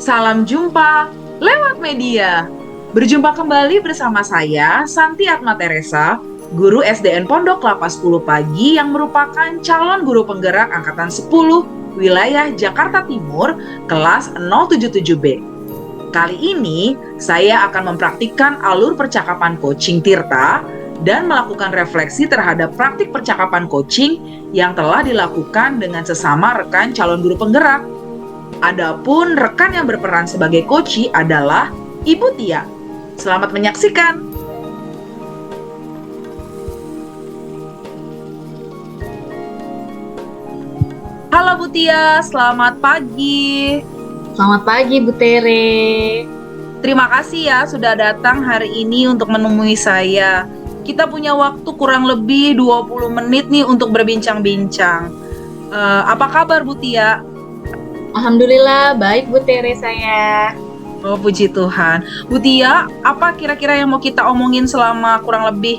Salam jumpa lewat media. Berjumpa kembali bersama saya, Santi Atma Teresa, guru SDN Pondok Kelapa 10 Pagi yang merupakan calon guru penggerak Angkatan 10 wilayah Jakarta Timur, kelas 077B. Kali ini, saya akan mempraktikkan alur percakapan coaching Tirta dan melakukan refleksi terhadap praktik percakapan coaching yang telah dilakukan dengan sesama rekan calon guru penggerak. Adapun rekan yang berperan sebagai coachee adalah Ibu Tia. Selamat menyaksikan. Halo Bu Tia, selamat pagi. Selamat pagi Bu Tere. Terima kasih ya sudah datang hari ini untuk menemui saya. Kita punya waktu kurang lebih 20 menit nih untuk berbincang-bincang. Apa kabar Bu Tia? Alhamdulillah baik Bu Tere saya. Oh, puji Tuhan. Bu Tia, apa kira-kira yang mau kita omongin selama kurang lebih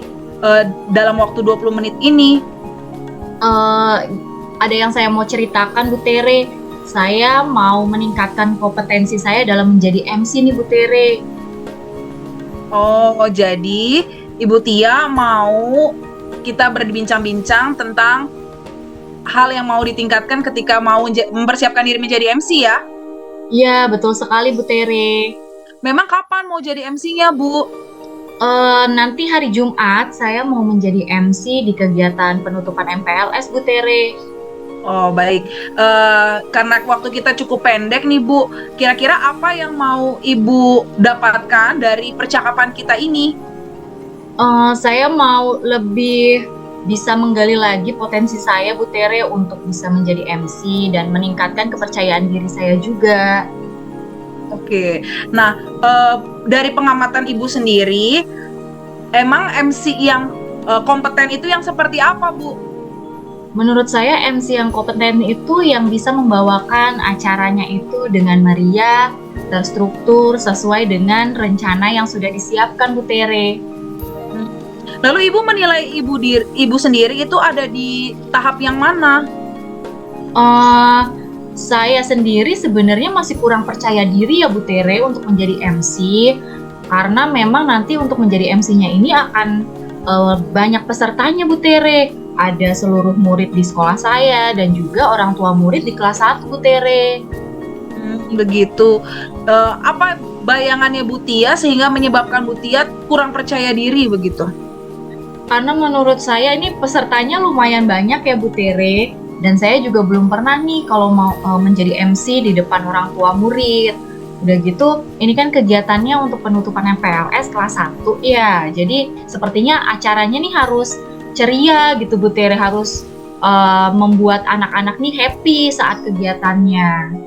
dalam waktu 20 menit ini? Ada yang saya mau ceritakan Bu Tere. Saya mau meningkatkan kompetensi saya dalam menjadi MC nih Bu Tere. Oh, jadi Ibu Tia mau kita berbincang-bincang tentang hal yang mau ditingkatkan ketika mau mempersiapkan diri menjadi MC ya? Iya, betul sekali Bu Tere. Memang kapan mau jadi MC-nya, Bu? Nanti hari Jumat saya mau menjadi MC di kegiatan penutupan MPLS Bu Tere. Oh, baik. Karena waktu kita cukup pendek nih, Bu. Kira-kira apa yang mau Ibu dapatkan dari percakapan kita ini? Saya mau lebih bisa menggali lagi potensi saya Bu Tere untuk bisa menjadi MC dan meningkatkan kepercayaan diri saya juga. Oke. Nah, dari pengamatan Ibu sendiri, emang MC yang kompeten itu yang seperti apa, Bu? Menurut saya MC yang kompeten itu yang bisa membawakan acaranya itu dengan meriah, terstruktur, sesuai dengan rencana yang sudah disiapkan Bu Tere. Lalu Ibu menilai Ibu sendiri itu ada di tahap yang mana? Saya sendiri sebenarnya masih kurang percaya diri ya Bu Tere untuk menjadi MC, karena memang nanti untuk menjadi MC-nya ini akan banyak pesertanya Bu Tere. Ada seluruh murid di sekolah saya dan juga orang tua murid di kelas 1 Bu Tere. Begitu. Apa bayangannya Bu Tia sehingga menyebabkan Bu Tia kurang percaya diri begitu? Karena menurut saya ini pesertanya lumayan banyak ya Bu Tere, dan saya juga belum pernah nih kalau mau menjadi MC di depan orang tua murid. Udah gitu, ini kan kegiatannya untuk penutupan MPLS kelas 1 ya. Jadi sepertinya acaranya nih harus ceria gitu Bu Tere, harus membuat anak-anak nih happy saat kegiatannya.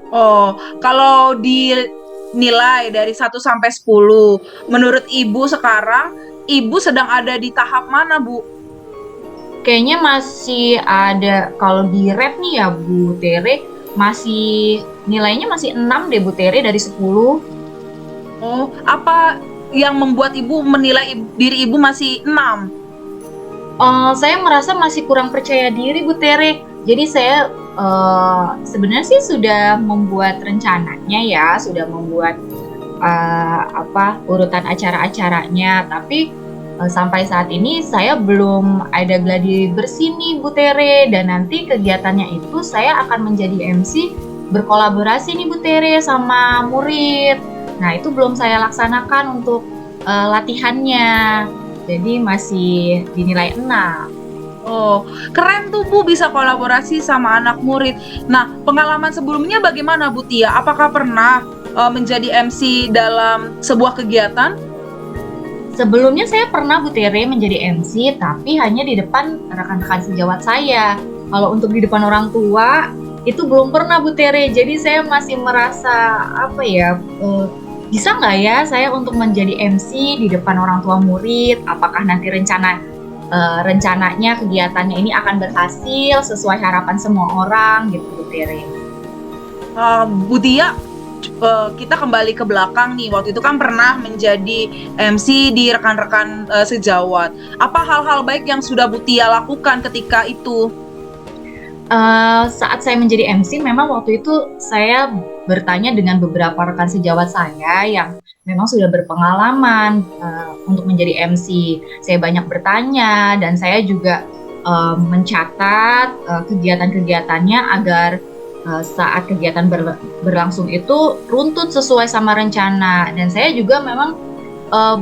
Oh, kalau dinilai dari 1 sampai 10, menurut Ibu sekarang Ibu sedang ada di tahap mana, Bu? Kayaknya masih ada, kalau di rate nih ya Bu Tere, masih nilainya masih 6 deh Bu Tere dari 10. Oh, apa yang membuat Ibu menilai diri Ibu masih 6? Saya merasa masih kurang percaya diri Bu Tere. Jadi saya sebenarnya sih sudah membuat rencananya ya, sudah membuat urutan acara-acaranya, tapi sampai saat ini saya belum ada gladi bersih nih Bu Tere, dan nanti kegiatannya itu saya akan menjadi MC berkolaborasi nih Bu Tere sama murid. Nah, itu belum saya laksanakan untuk latihannya. Jadi masih dinilai 6. Oh, keren tuh Bu bisa kolaborasi sama anak murid. Nah, pengalaman sebelumnya bagaimana Bu Tia? Apakah pernah menjadi MC dalam sebuah kegiatan? Sebelumnya saya pernah Bu Tere menjadi MC, tapi hanya di depan rekan-rekan sejawat saya. Kalau untuk di depan orang tua, itu belum pernah Bu Tere. Jadi saya masih merasa bisa nggak ya saya untuk menjadi MC di depan orang tua murid? Apakah nanti rencananya kegiatannya ini akan berhasil sesuai harapan semua orang gitu Bu Tere. Bu Tia, kita kembali ke belakang nih. Waktu itu kan pernah menjadi MC di rekan-rekan sejawat. Apa hal-hal baik yang sudah Bu Tia lakukan ketika itu? Saat saya menjadi MC, memang waktu itu saya bertanya dengan beberapa rekan sejawat saya yang memang sudah berpengalaman untuk menjadi MC. Saya banyak bertanya dan saya juga mencatat kegiatan-kegiatannya agar saat kegiatan berlangsung itu runtut sesuai sama rencana. Dan saya juga memang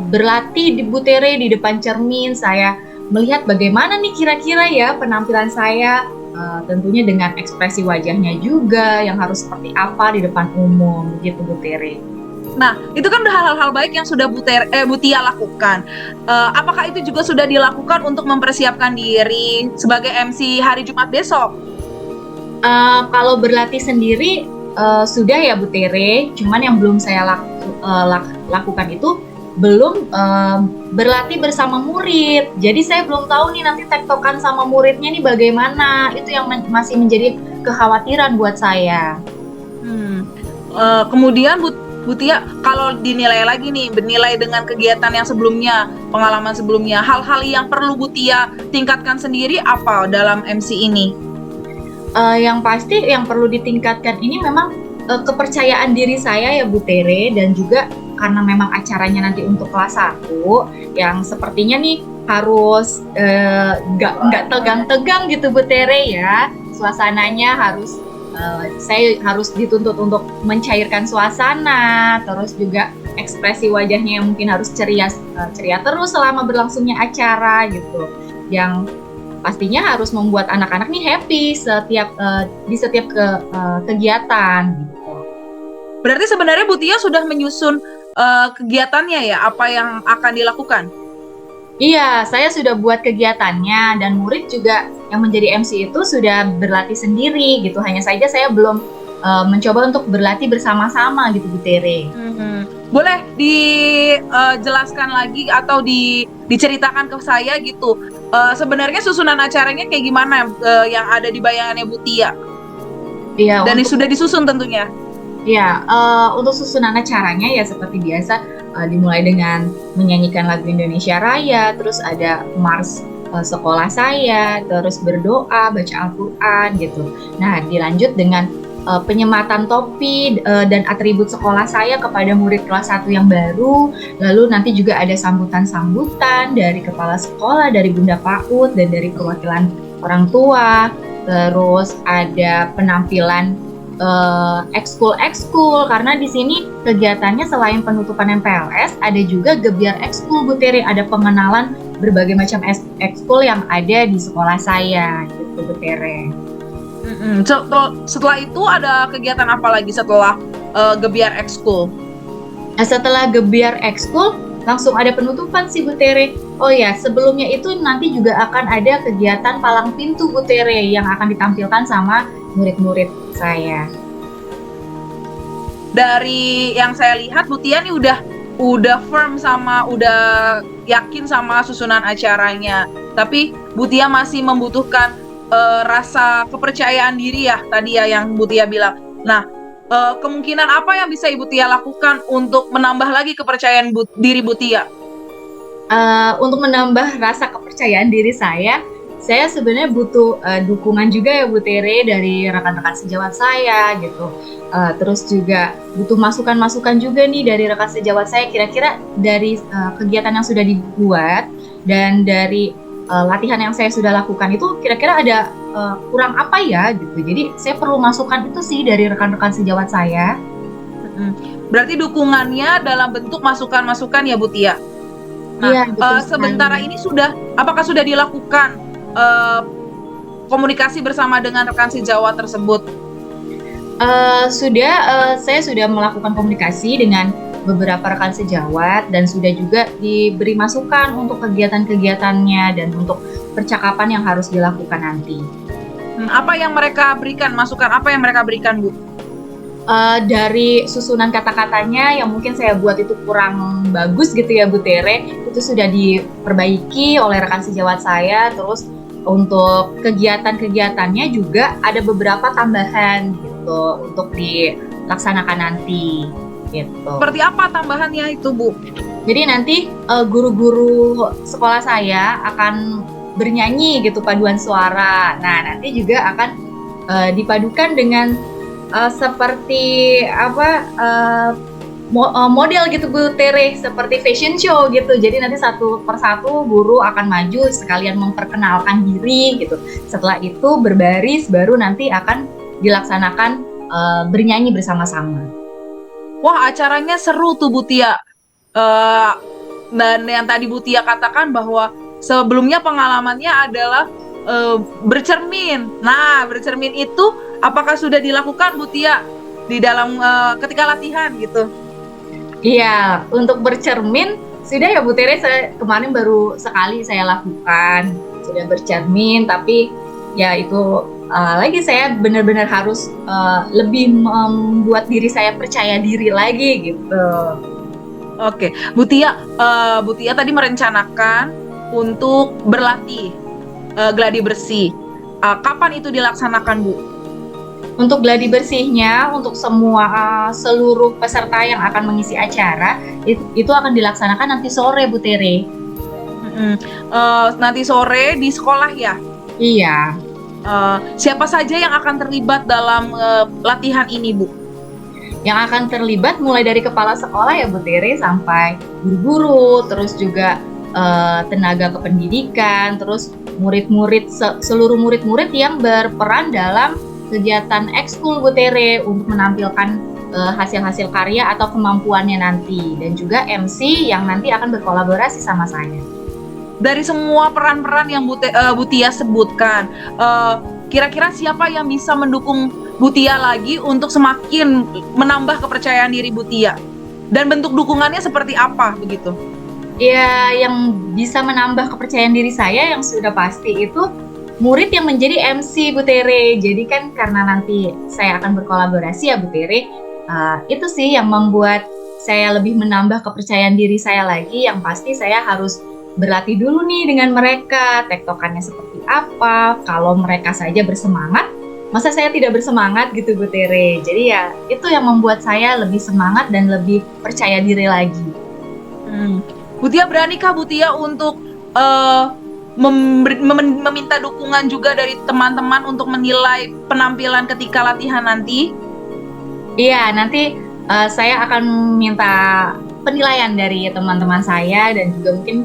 berlatih di Butere di depan cermin. Saya melihat bagaimana nih kira-kira ya penampilan saya, tentunya dengan ekspresi wajahnya juga yang harus seperti apa di depan umum gitu Butere. Nah, itu kan udah hal-hal baik yang sudah Butia lakukan. Apakah itu juga sudah dilakukan untuk mempersiapkan diri sebagai MC hari Jumat besok? Kalau berlatih sendiri sudah ya Bu Tere, cuman yang belum saya lakukan itu belum berlatih bersama murid. Jadi saya belum tahu nih nanti tektokan sama muridnya nih bagaimana. Itu yang masih menjadi kekhawatiran buat saya. Kemudian Butia, kalau dinilai lagi nih, bernilai dengan kegiatan yang sebelumnya, pengalaman sebelumnya, hal-hal yang perlu Butia tingkatkan sendiri apa dalam MC ini? Yang pasti yang perlu ditingkatkan ini memang kepercayaan diri saya ya Bu Tere, dan juga karena memang acaranya nanti untuk kelas 1 yang sepertinya nih harus nggak tegang-tegang gitu Bu Tere ya, suasananya harus saya harus dituntut untuk mencairkan suasana, terus juga ekspresi wajahnya yang mungkin harus ceria terus selama berlangsungnya acara gitu, yang pastinya harus membuat anak-anak nih happy di setiap kegiatan gitu. Berarti sebenarnya Butia sudah menyusun kegiatannya ya, apa yang akan dilakukan? Iya, saya sudah buat kegiatannya dan murid juga yang menjadi MC itu sudah berlatih sendiri gitu. Hanya saja saya belum mencoba untuk berlatih bersama-sama gitu Bu Tere. Boleh dijelaskan lagi atau diceritakan ke saya gitu. Sebenarnya susunan acaranya kayak gimana yang ada di bayangannya Butia? Iya. Dan sudah disusun tentunya. Ya, untuk susunan acaranya ya seperti biasa, dimulai dengan menyanyikan lagu Indonesia Raya, terus ada mars sekolah saya, terus berdoa, baca Al-Quran gitu. Nah, dilanjut dengan penyematan topi dan atribut sekolah saya kepada murid kelas 1 yang baru. Lalu nanti juga ada sambutan-sambutan dari kepala sekolah, dari Bunda PAUD, dan dari perwakilan orang tua. Terus ada penampilan ekskul karena di sini kegiatannya selain penutupan MPLS ada juga gebiar ekskul Bu Tere, ada pengenalan berbagai macam ekskul yang ada di sekolah saya gitu Bu Tere. Setelah itu ada kegiatan apa lagi setelah gebiar ekskul? Setelah gebiar ekskul langsung ada penutupan sih Bu Tere. Oh ya, sebelumnya itu nanti juga akan ada kegiatan palang pintu Bu Tere yang akan ditampilkan sama murid-murid saya. Dari yang saya lihat Butia nih udah firm sama, udah yakin sama susunan acaranya. Tapi Butia masih membutuhkan rasa kepercayaan diri ya tadi ya yang Butia bilang. Nah, kemungkinan apa yang bisa Ibu Tia lakukan untuk menambah lagi kepercayaan diri Butia? Untuk menambah rasa kepercayaan diri saya sebenarnya butuh dukungan juga ya Bu Tere dari rekan-rekan sejawat saya gitu. Terus juga butuh masukan-masukan juga nih dari rekan sejawat saya, kira-kira dari kegiatan yang sudah dibuat dan dari latihan yang saya sudah lakukan itu kira-kira ada kurang apa ya gitu. Jadi saya perlu masukan itu sih dari rekan-rekan sejawat saya. Berarti dukungannya dalam bentuk masukan-masukan ya Bu Tia? Nah, ya, sementara ini apakah sudah dilakukan komunikasi bersama dengan rekan sejawat tersebut? Saya sudah melakukan komunikasi dengan beberapa rekan sejawat dan sudah juga diberi masukan untuk kegiatan-kegiatannya dan untuk percakapan yang harus dilakukan nanti. Apa yang mereka berikan, masukan apa yang mereka berikan Bu? Dari susunan kata-katanya yang mungkin saya buat itu kurang bagus gitu ya Bu Tere, itu sudah diperbaiki oleh rekan sejawat saya. Terus untuk kegiatan-kegiatannya juga ada beberapa tambahan gitu untuk dilaksanakan nanti gitu. Seperti apa tambahannya itu Bu? Jadi nanti guru-guru sekolah saya akan bernyanyi gitu paduan suara. Nah, nanti juga akan dipadukan dengan seperti apa model gitu Bu Tere, seperti fashion show gitu. Jadi nanti satu persatu guru akan maju sekalian memperkenalkan diri gitu. Setelah itu berbaris baru nanti akan dilaksanakan bernyanyi bersama-sama. Wah, acaranya seru tuh Bu Tia. Eh, dan yang tadi Bu Tia katakan bahwa sebelumnya pengalamannya adalah bercermin. Nah, bercermin itu apakah sudah dilakukan Bu Tia di dalam ketika latihan gitu? Iya, untuk bercermin sudah ya Bu Tere, kemarin baru sekali saya lakukan. Sudah bercermin, tapi ya itu lagi saya benar-benar harus lebih membuat diri saya percaya diri lagi gitu. Oke, Bu Tia tadi merencanakan untuk berlatih gladi bersih. Kapan itu dilaksanakan, Bu? Untuk gladi bersihnya, untuk semua seluruh peserta yang akan mengisi acara, itu akan dilaksanakan nanti sore, Bu Tere. Nanti sore di sekolah ya? Iya. Siapa saja yang akan terlibat dalam latihan ini, Bu? Yang akan terlibat mulai dari kepala sekolah ya Bu Tere, sampai guru-guru, terus juga tenaga kependidikan, terus murid-murid, seluruh murid-murid yang berperan dalam kegiatan ekskul Bu Tere untuk menampilkan hasil-hasil karya atau kemampuannya nanti, dan juga MC yang nanti akan berkolaborasi sama saya. Dari semua peran-peran yang Bu Tia sebutkan, kira-kira siapa yang bisa mendukung Bu Tia lagi untuk semakin menambah kepercayaan diri Bu Tia? Dan bentuk dukungannya seperti apa begitu? Ya, yang bisa menambah kepercayaan diri saya yang sudah pasti itu murid yang menjadi MC Bu Tere. Jadi kan karena nanti saya akan berkolaborasi ya Bu Tere, itu sih yang membuat saya lebih menambah kepercayaan diri saya lagi. Yang pasti saya harus berlatih dulu nih dengan mereka, tektokannya seperti apa. Kalau mereka saja bersemangat, masa saya tidak bersemangat gitu Bu Tere. Jadi ya itu yang membuat saya lebih semangat dan lebih percaya diri lagi. Bu Tia, beranikah Bu Tia untuk meminta dukungan juga dari teman-teman untuk menilai penampilan ketika latihan nanti? Iya, nanti saya akan minta penilaian dari teman-teman saya dan juga mungkin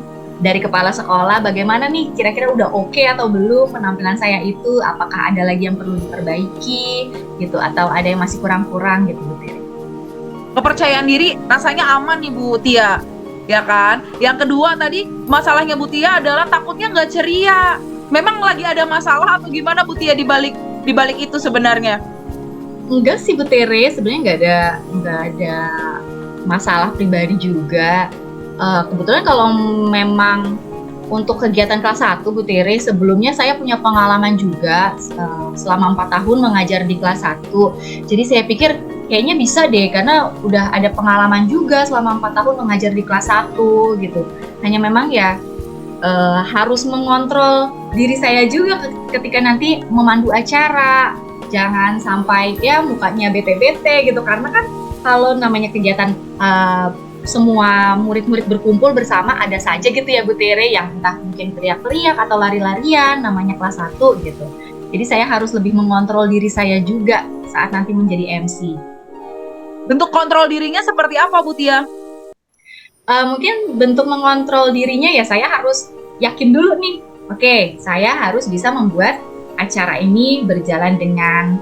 dari kepala sekolah, bagaimana nih kira-kira udah oke atau belum penampilan saya itu, apakah ada lagi yang perlu diperbaiki gitu, atau ada yang masih kurang-kurang gitu Bu Tia. Kepercayaan diri rasanya aman nih Bu Tia, ya kan? Yang kedua tadi masalahnya Bu Tia adalah takutnya nggak ceria. Memang lagi ada masalah atau gimana Bu Tia di balik itu sebenarnya? Enggak sih Bu Tere, sebenarnya nggak ada masalah pribadi juga. Kebetulan kalau memang untuk kegiatan kelas 1 Bu Tere, sebelumnya saya punya pengalaman juga selama 4 tahun mengajar di kelas 1. Jadi saya pikir kayaknya bisa deh, karena udah ada pengalaman juga selama 4 tahun mengajar di kelas 1 gitu. Hanya memang ya harus mengontrol diri saya juga ketika nanti memandu acara. Jangan sampai ya mukanya bete-bete gitu, karena kan kalau namanya kegiatan semua murid-murid berkumpul bersama, ada saja gitu ya Bu Tere yang entah mungkin teriak-teriak atau lari-larian, namanya kelas 1 gitu. Jadi saya harus lebih mengontrol diri saya juga saat nanti menjadi MC. Bentuk kontrol dirinya seperti apa Bu Tia? Mungkin bentuk mengontrol dirinya ya saya harus yakin dulu nih, oke, saya harus bisa membuat acara ini berjalan dengan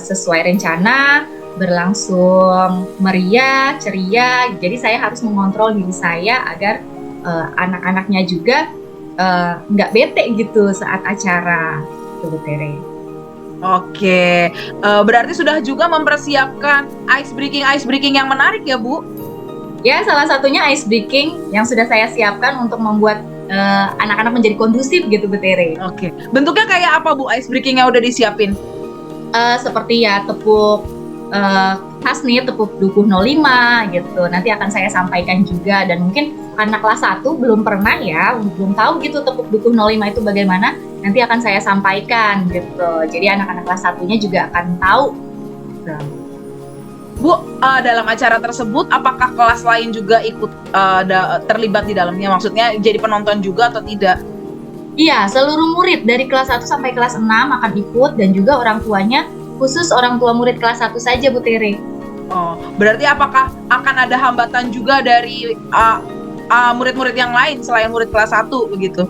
sesuai rencana, berlangsung meriah, ceria. Jadi saya harus mengontrol diri saya agar anak-anaknya juga nggak bete gitu saat acara, Bu Tere. Oke, berarti sudah juga mempersiapkan ice breaking yang menarik ya Bu? Ya, salah satunya ice breaking yang sudah saya siapkan untuk membuat anak-anak menjadi kondusif gitu Bu Tere. Oke, bentuknya kayak apa Bu ice breaking yang udah disiapin? Seperti ya tepuk khas nih, tepuk dukuh 05 gitu. Nanti akan saya sampaikan juga, dan mungkin anak kelas 1 belum pernah ya, belum tahu gitu tepuk dukuh 05 itu bagaimana, nanti akan saya sampaikan gitu. Jadi anak-anak kelas 1-nya juga akan tahu gitu. Bu, dalam acara tersebut apakah kelas lain juga ikut terlibat di dalamnya? Maksudnya jadi penonton juga atau tidak? Iya, seluruh murid dari kelas 1 sampai kelas 6 akan ikut, dan juga orang tuanya khusus orang tua murid kelas 1 saja Bu Tere. Oh, berarti apakah akan ada hambatan juga dari murid-murid yang lain selain murid kelas 1 begitu?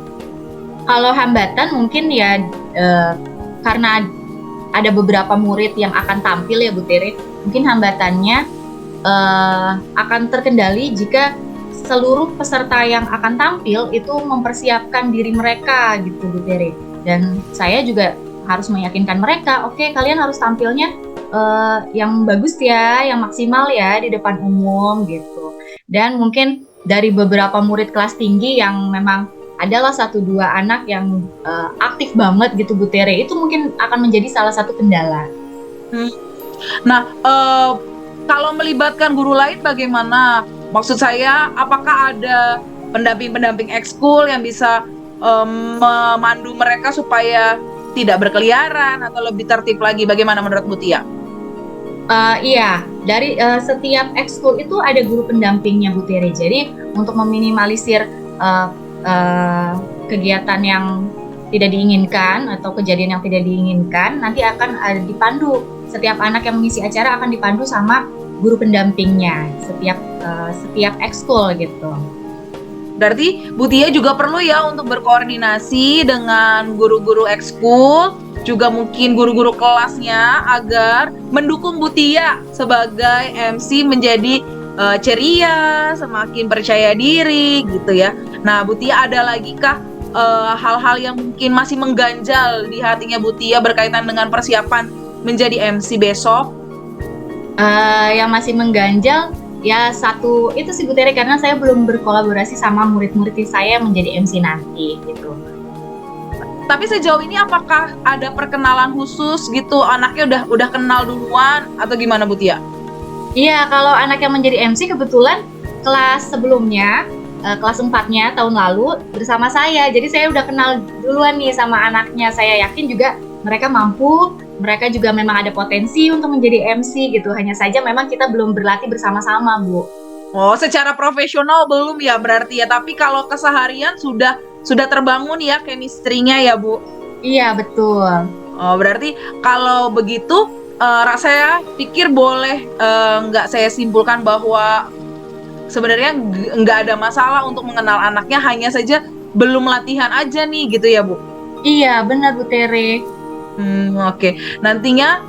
Kalau hambatan mungkin ya karena ada beberapa murid yang akan tampil ya Bu Tere, mungkin hambatannya akan terkendali jika seluruh peserta yang akan tampil itu mempersiapkan diri mereka gitu Bu Tere. Dan saya juga harus meyakinkan mereka, oke, kalian harus tampilnya yang bagus ya, yang maksimal ya di depan umum gitu. Dan mungkin dari beberapa murid kelas tinggi yang memang adalah 1-2 anak yang aktif banget gitu Bu Tere, itu mungkin akan menjadi salah satu kendala. Nah, kalau melibatkan guru lain bagaimana? Maksud saya, apakah ada pendamping-pendamping ekskul yang bisa memandu mereka supaya tidak berkeliaran atau lebih tertib lagi? Bagaimana menurut Bu Tia? Iya, dari setiap ekskul itu ada guru pendampingnya Bu Tere. Jadi untuk meminimalisir kegiatan yang tidak diinginkan atau kejadian yang tidak diinginkan, nanti akan dipandu. Setiap anak yang mengisi acara akan dipandu sama guru pendampingnya setiap ekskul gitu. Berarti Bu Tia juga perlu ya untuk berkoordinasi dengan guru-guru ekskul, juga mungkin guru-guru kelasnya agar mendukung Bu Tia sebagai MC menjadi ceria, semakin percaya diri gitu ya. Nah, Bu Tia ada lagi kah hal-hal yang mungkin masih mengganjal di hatinya Bu Tia berkaitan dengan persiapan menjadi MC besok? Yang masih mengganjal ya satu itu sih Bu Tere, karena saya belum berkolaborasi sama murid-murid saya menjadi MC nanti gitu. Tapi sejauh ini apakah ada perkenalan khusus gitu, anaknya udah kenal duluan atau gimana Bu Tia? Iya, kalau anak yang menjadi MC kebetulan kelas sebelumnya, kelas 4-nya tahun lalu bersama saya. Jadi saya udah kenal duluan nih sama anaknya. Saya yakin juga mereka mampu, mereka juga memang ada potensi untuk menjadi MC gitu. Hanya saja memang kita belum berlatih bersama-sama, Bu. Oh, secara profesional belum ya berarti ya. Tapi kalau keseharian sudah terbangun ya chemistry-nya ya, Bu? Iya, betul. Oh, berarti kalau begitu saya pikir boleh nggak saya simpulkan bahwa sebenarnya nggak ada masalah untuk mengenal anaknya, hanya saja belum latihan aja nih gitu ya, Bu? Iya, benar Bu Tere. Oke. Nantinya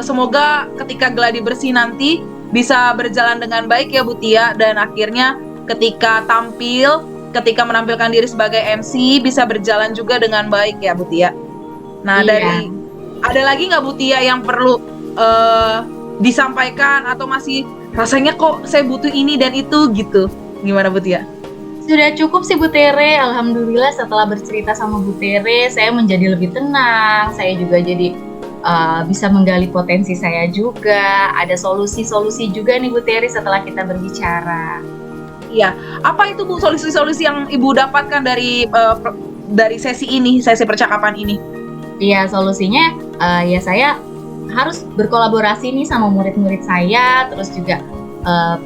semoga ketika gladi bersih nanti bisa berjalan dengan baik ya Bu Tia, dan akhirnya ketika menampilkan diri sebagai MC bisa berjalan juga dengan baik ya Bu Tia. Nah, Iya. ada lagi nggak Bu Tia yang perlu disampaikan atau masih rasanya kok saya butuh ini dan itu gitu? Gimana Bu Tia? Sudah cukup sih Bu Tere, alhamdulillah setelah bercerita sama Bu Tere, saya menjadi lebih tenang, saya juga jadi bisa menggali potensi saya juga, ada solusi-solusi juga nih Bu Tere setelah kita berbicara. Iya, apa itu Bu solusi-solusi yang Ibu dapatkan dari sesi percakapan ini? Iya, solusinya ya saya harus berkolaborasi nih sama murid-murid saya, terus juga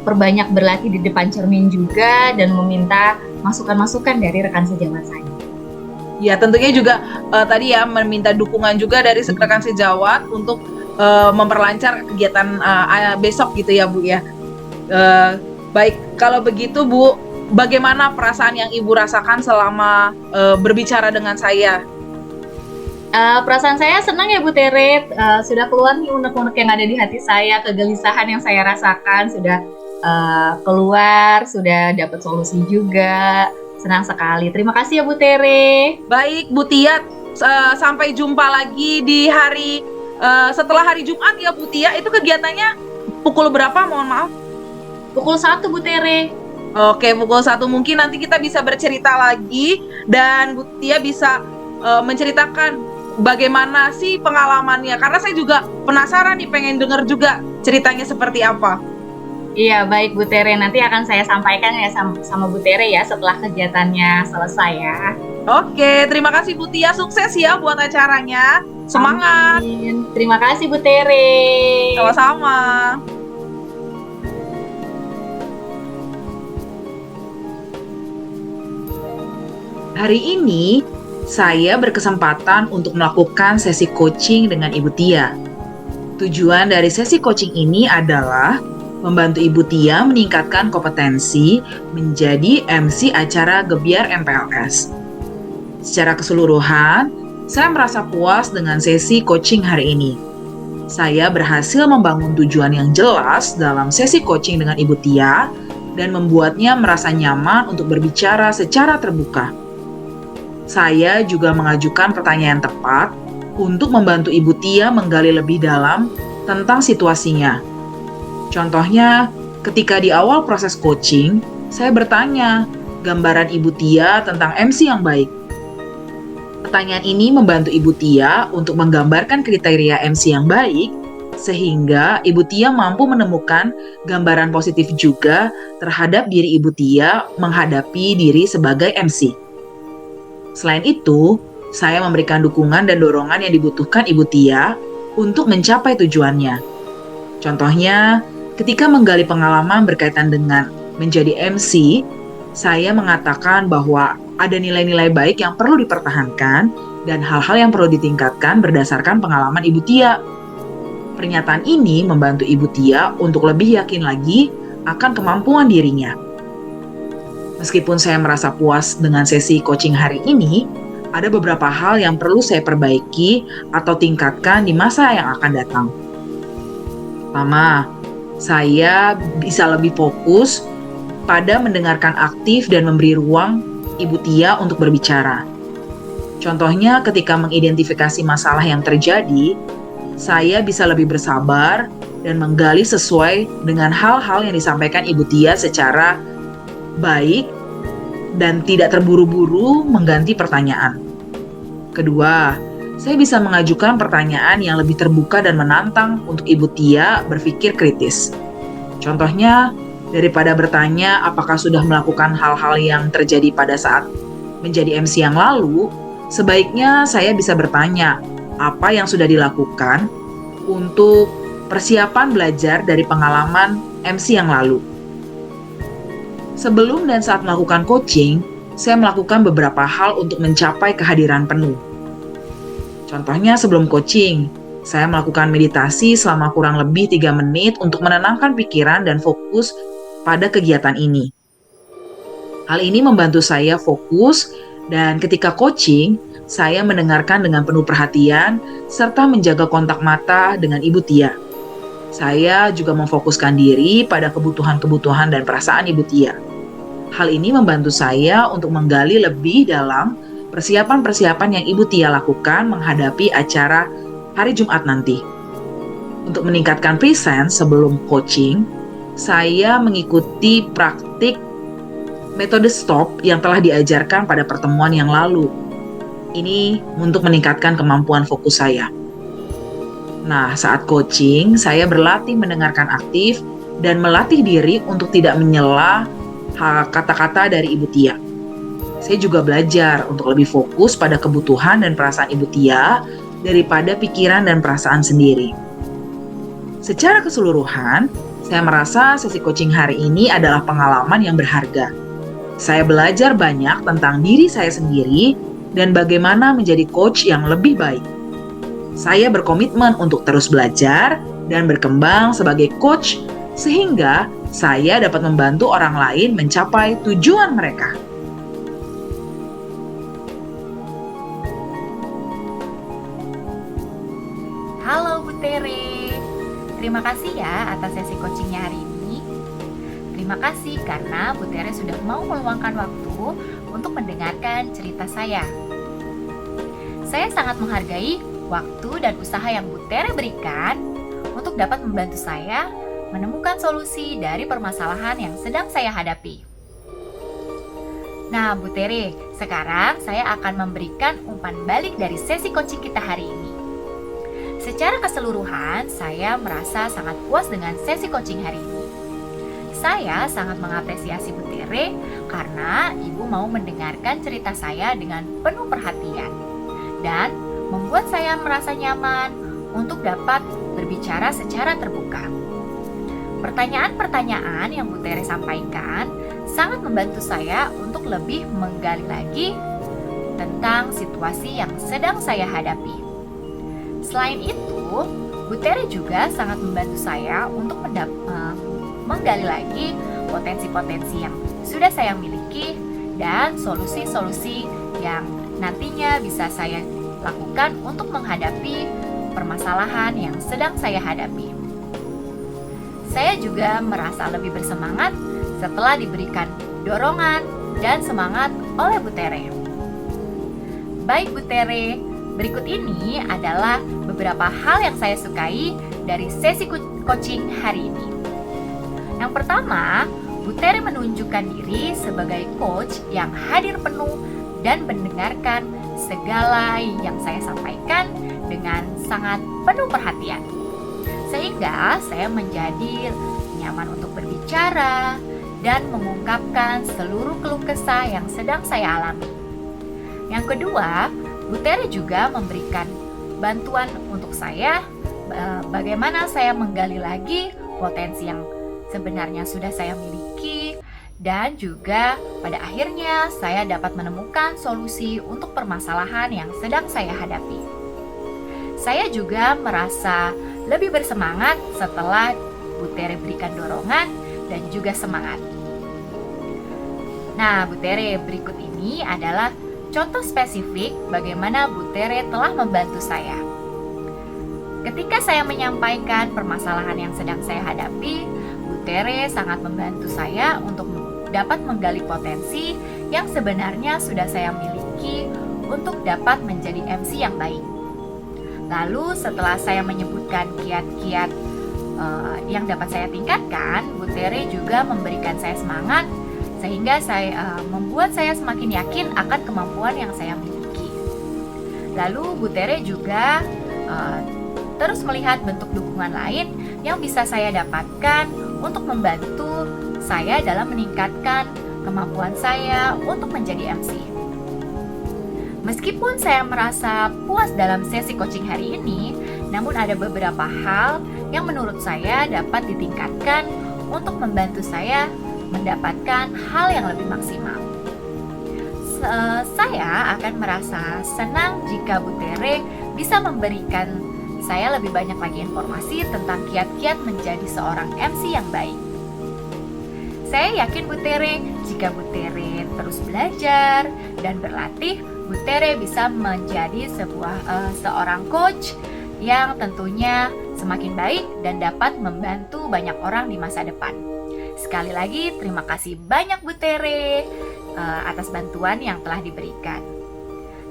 perbanyak berlatih di depan cermin juga dan meminta masukan-masukan dari rekan sejawat saya. Ya, tentunya juga tadi ya meminta dukungan juga dari rekan sejawat untuk memperlancar kegiatan besok gitu ya Bu ya. Baik, kalau begitu Bu, bagaimana perasaan yang Ibu rasakan selama berbicara dengan saya? Perasaan saya senang ya Bu Tere, sudah keluar nih unek-unek yang ada di hati saya, kegelisahan yang saya rasakan sudah keluar, sudah dapat solusi juga, senang sekali. Terima kasih ya Bu Tere. Baik Bu Tia, sampai jumpa lagi di hari setelah hari Jumat ya Bu Tia. Itu kegiatannya pukul berapa, mohon maaf? Pukul 1 Bu Tere. Oke, pukul 1 mungkin nanti kita bisa bercerita lagi dan Bu Tia bisa menceritakan bagaimana sih pengalamannya, karena saya juga penasaran nih, pengen dengar juga ceritanya seperti apa. Iya, baik Bu Tere, nanti akan saya sampaikan ya sama Bu Tere ya setelah kegiatannya selesai ya. Oke, terima kasih Bu Tia, sukses ya buat acaranya. Semangat. Amin. Terima kasih Bu Tere. Sama-sama. Hari ini saya berkesempatan untuk melakukan sesi coaching dengan Ibu Tia. Tujuan dari sesi coaching ini adalah membantu Ibu Tia meningkatkan kompetensi menjadi MC acara Gebyar MPLS. Secara keseluruhan, saya merasa puas dengan sesi coaching hari ini. Saya berhasil membangun tujuan yang jelas dalam sesi coaching dengan Ibu Tia dan membuatnya merasa nyaman untuk berbicara secara terbuka. Saya juga mengajukan pertanyaan tepat untuk membantu Ibu Tia menggali lebih dalam tentang situasinya. Contohnya, ketika di awal proses coaching, saya bertanya gambaran Ibu Tia tentang MC yang baik. Pertanyaan ini membantu Ibu Tia untuk menggambarkan kriteria MC yang baik, sehingga Ibu Tia mampu menemukan gambaran positif juga terhadap diri Ibu Tia menghadapi diri sebagai MC. Selain itu, saya memberikan dukungan dan dorongan yang dibutuhkan Ibu Tia untuk mencapai tujuannya. Contohnya, ketika menggali pengalaman berkaitan dengan menjadi MC, saya mengatakan bahwa ada nilai-nilai baik yang perlu dipertahankan dan hal-hal yang perlu ditingkatkan berdasarkan pengalaman Ibu Tia. Pernyataan ini membantu Ibu Tia untuk lebih yakin lagi akan kemampuan dirinya. Meskipun saya merasa puas dengan sesi coaching hari ini, ada beberapa hal yang perlu saya perbaiki atau tingkatkan di masa yang akan datang. Pertama, saya bisa lebih fokus pada mendengarkan aktif dan memberi ruang Ibu Tia untuk berbicara. Contohnya ketika mengidentifikasi masalah yang terjadi, saya bisa lebih bersabar dan menggali sesuai dengan hal-hal yang disampaikan Ibu Tia secara baik dan tidak terburu-buru mengganti pertanyaan. Kedua, saya bisa mengajukan pertanyaan yang lebih terbuka dan menantang untuk Ibu Tia berpikir kritis. Contohnya, daripada bertanya apakah sudah melakukan hal-hal yang terjadi pada saat menjadi MC yang lalu, sebaiknya saya bisa bertanya apa yang sudah dilakukan untuk persiapan belajar dari pengalaman MC yang lalu. Sebelum dan saat melakukan coaching, saya melakukan beberapa hal untuk mencapai kehadiran penuh. Contohnya sebelum coaching, saya melakukan meditasi selama kurang lebih 3 menit untuk menenangkan pikiran dan fokus pada kegiatan ini. Hal ini membantu saya fokus dan ketika coaching, saya mendengarkan dengan penuh perhatian serta menjaga kontak mata dengan Ibu Tia. Saya juga memfokuskan diri pada kebutuhan-kebutuhan dan perasaan Ibu Tia. Hal ini membantu saya untuk menggali lebih dalam persiapan-persiapan yang Ibu Tia lakukan menghadapi acara hari Jumat nanti. Untuk meningkatkan presence sebelum coaching, saya mengikuti praktik metode STOP yang telah diajarkan pada pertemuan yang lalu. Ini untuk meningkatkan kemampuan fokus saya. Nah, saat coaching, saya berlatih mendengarkan aktif dan melatih diri untuk tidak menyela kata-kata dari Ibu Tia. Saya juga belajar untuk lebih fokus pada kebutuhan dan perasaan Ibu Tia daripada pikiran dan perasaan sendiri. Secara keseluruhan, saya merasa sesi coaching hari ini adalah pengalaman yang berharga. Saya belajar banyak tentang diri saya sendiri dan bagaimana menjadi coach yang lebih baik. Saya berkomitmen untuk terus belajar dan berkembang sebagai coach sehingga saya dapat membantu orang lain mencapai tujuan mereka. Halo Bu Tere, terima kasih ya atas sesi coachingnya hari ini. Terima kasih karena Bu Tere sudah mau meluangkan waktu untuk mendengarkan cerita saya. Saya sangat menghargai waktu dan usaha yang Bu Tere berikan untuk dapat membantu saya menemukan solusi dari permasalahan yang sedang saya hadapi. Nah Bu Tere, sekarang saya akan memberikan umpan balik dari sesi coaching kita hari ini. Secara keseluruhan, saya merasa sangat puas dengan sesi coaching hari ini. Saya sangat mengapresiasi Bu Tere karena Ibu mau mendengarkan cerita saya dengan penuh perhatian dan membuat saya merasa nyaman untuk dapat berbicara secara terbuka. Pertanyaan-pertanyaan yang Bu Tere sampaikan sangat membantu saya untuk lebih menggali lagi tentang situasi yang sedang saya hadapi. Selain itu, Bu Tere juga sangat membantu saya untuk menggali lagi potensi-potensi yang sudah saya miliki dan solusi-solusi yang nantinya bisa saya lakukan untuk menghadapi permasalahan yang sedang saya hadapi. Saya juga merasa lebih bersemangat setelah diberikan dorongan dan semangat oleh Bu Tere. Baik Bu Tere, berikut ini adalah beberapa hal yang saya sukai dari sesi coaching hari ini. Yang pertama, Bu Tere menunjukkan diri sebagai coach yang hadir penuh dan mendengarkan segala yang saya sampaikan dengan sangat penuh perhatian. Sehingga saya menjadi nyaman untuk berbicara dan mengungkapkan seluruh keluh kesah yang sedang saya alami. Yang kedua, Bu Tere juga memberikan bantuan untuk saya bagaimana saya menggali lagi potensi yang sebenarnya sudah saya miliki, dan juga pada akhirnya saya dapat menemukan solusi untuk permasalahan yang sedang saya hadapi. Saya juga merasa lebih bersemangat setelah Bu Tere berikan dorongan dan juga semangat. Nah, Bu Tere, berikut ini adalah contoh spesifik bagaimana Bu Tere telah membantu saya. Ketika saya menyampaikan permasalahan yang sedang saya hadapi, Bu Tere sangat membantu saya untuk dapat menggali potensi yang sebenarnya sudah saya miliki untuk dapat menjadi MC yang baik. Lalu setelah saya menyebutkan kiat-kiat yang dapat saya tingkatkan, Bu Tere juga memberikan saya semangat sehingga membuat saya semakin yakin akan kemampuan yang saya miliki. Lalu Bu Tere juga terus melihat bentuk dukungan lain yang bisa saya dapatkan untuk membantu saya dalam meningkatkan kemampuan saya untuk menjadi MC. Meskipun saya merasa puas dalam sesi coaching hari ini, namun ada beberapa hal yang menurut saya dapat ditingkatkan untuk membantu saya mendapatkan hal yang lebih maksimal. Saya akan merasa senang jika Bu Tere bisa memberikan saya lebih banyak lagi informasi tentang kiat-kiat menjadi seorang MC yang baik. Saya yakin Bu Tere, jika Bu Tere terus belajar dan berlatih, Bu Tere bisa menjadi seorang coach yang tentunya semakin baik dan dapat membantu banyak orang di masa depan. Sekali lagi, terima kasih banyak Bu Tere atas bantuan yang telah diberikan.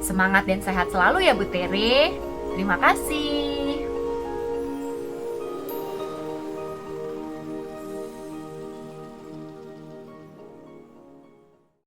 Semangat dan sehat selalu ya Bu Tere. Terima kasih.